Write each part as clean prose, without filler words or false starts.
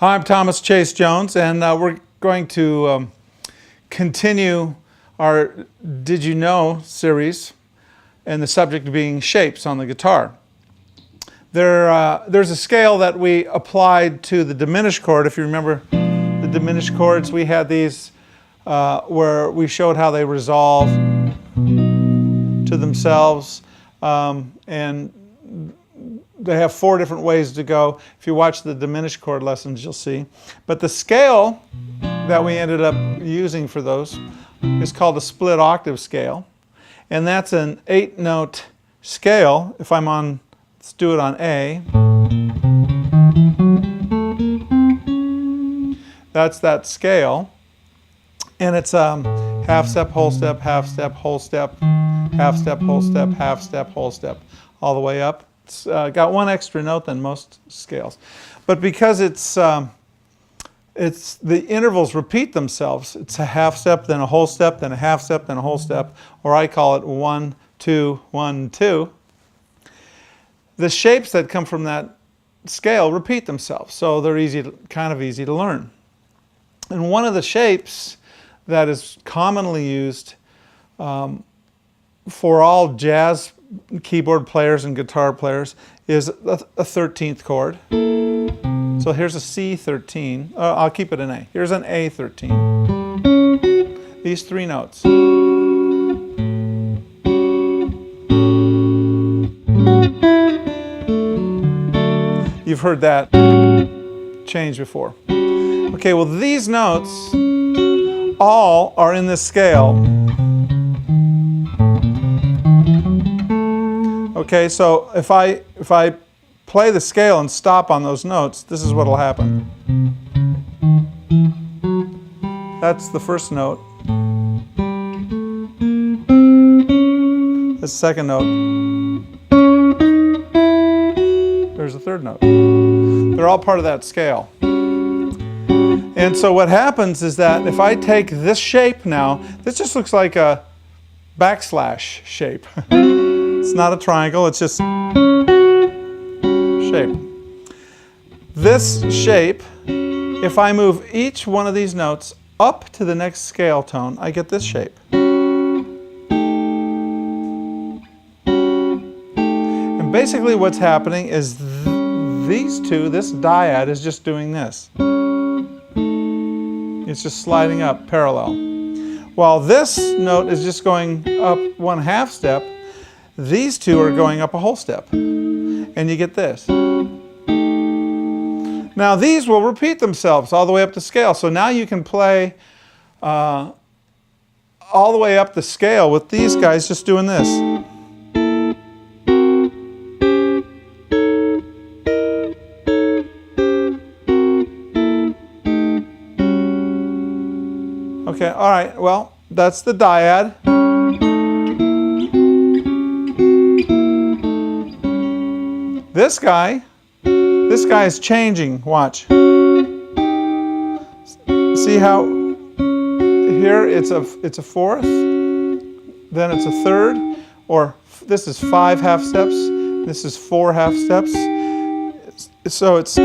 Hi, I'm Thomas Chase Jones, and we're going to continue our Did You Know series, and the subject being shapes on the guitar. There's a scale that we applied to the diminished chord. If you remember the diminished chords, we had these where we showed how they resolve to themselves, and they have 4 different ways to go. If you watch the diminished chord lessons, you'll see. But the scale that we ended up using for those is called a split octave scale. And that's an 8-note scale. If I'm on, let's do it on A. That's that scale. And it's half step, whole step, half step, whole step, half step, whole step, half step, whole step, all the way up. It's got 1 extra note than most scales, but because it's the intervals repeat themselves. It's a half step, then a whole step, then a half step, then a whole step, or I call it 1, 2, 1, 2. The shapes that come from that scale repeat themselves, so they're kind of easy to learn. And one of the shapes that is commonly used for all jazz keyboard players and guitar players is a 13th chord. So here's a C13. I'll keep it an A. Here's an A13. These 3 notes. You've heard that change before. Okay, well these notes all are in this scale. Okay, so if I play the scale and stop on those notes, this is what will happen. That's the first note. The second note. There's the third note. They're all part of that scale. And so what happens is that if I take this shape now, this just looks like a backslash shape. It's not a triangle, it's just shape. This shape, if I move each one of these notes up to the next scale tone, I get this shape. And basically what's happening is these two, this dyad is just doing this. It's just sliding up parallel. While this note is just going up 1 half step, these 2 are going up a whole step, and you get this. Now these will repeat themselves all the way up the scale, so now you can play all the way up the scale with these guys just doing this. Okay, all right, well, that's the dyad. This guy is changing, watch. See how here it's a 4th, then it's a 3rd, or this is 5 half steps, this is 4 half steps. So it's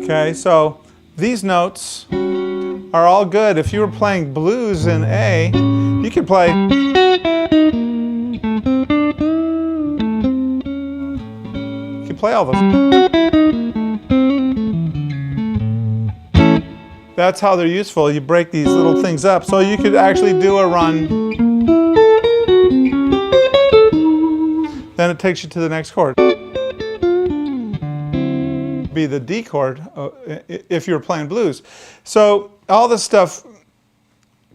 okay, so these notes are all good. If you were playing blues in A, you could play. You could play all those. That's how they're useful. You break these little things up. So you could actually do a run. Then it takes you to the next chord. Be the D chord if you're playing blues. So all this stuff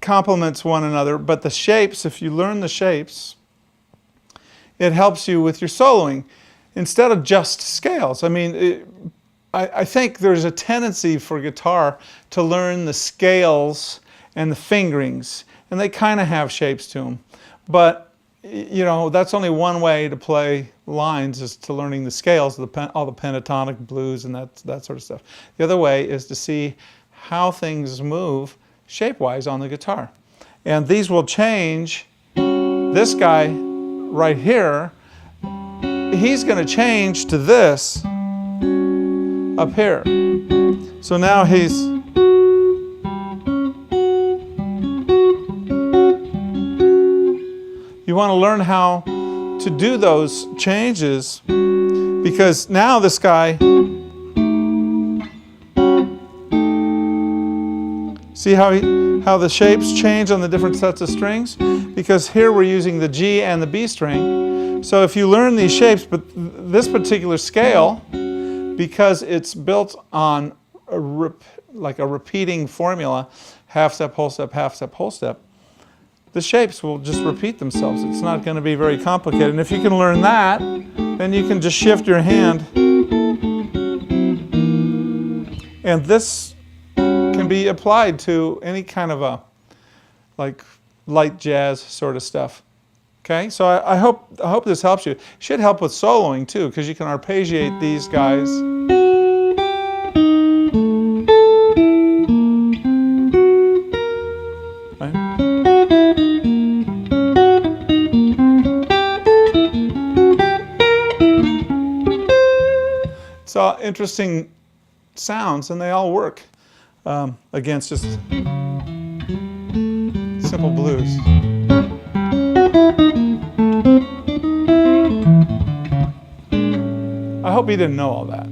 complements one another, but the shapes, if you learn the shapes, it helps you with your soloing instead of just scales. I mean, I think there's a tendency for guitar to learn the scales and the fingerings, and they kind of have shapes to them. But you know, that's only one way to play lines, is to learning the scales, all the pentatonic blues and that sort of stuff. The other way is to see how things move shape-wise on the guitar. And these will change. This guy right here, he's going to change to this up here. So now he's... You want to learn how to do those changes, because now this guy... See how the shapes change on the different sets of strings? Because here we're using the G and the B string. So if you learn these shapes, but this particular scale, because it's built on like a repeating formula, half step, whole step, half step, whole step, the shapes will just repeat themselves. It's not going to be very complicated. And if you can learn that, then you can just shift your hand. And this can be applied to any kind of a like light jazz sort of stuff. Okay, so I hope this helps you. It should help with soloing too, because you can arpeggiate these guys. Right? It's all interesting sounds, and they all work against just simple blues. I hope you didn't know all that.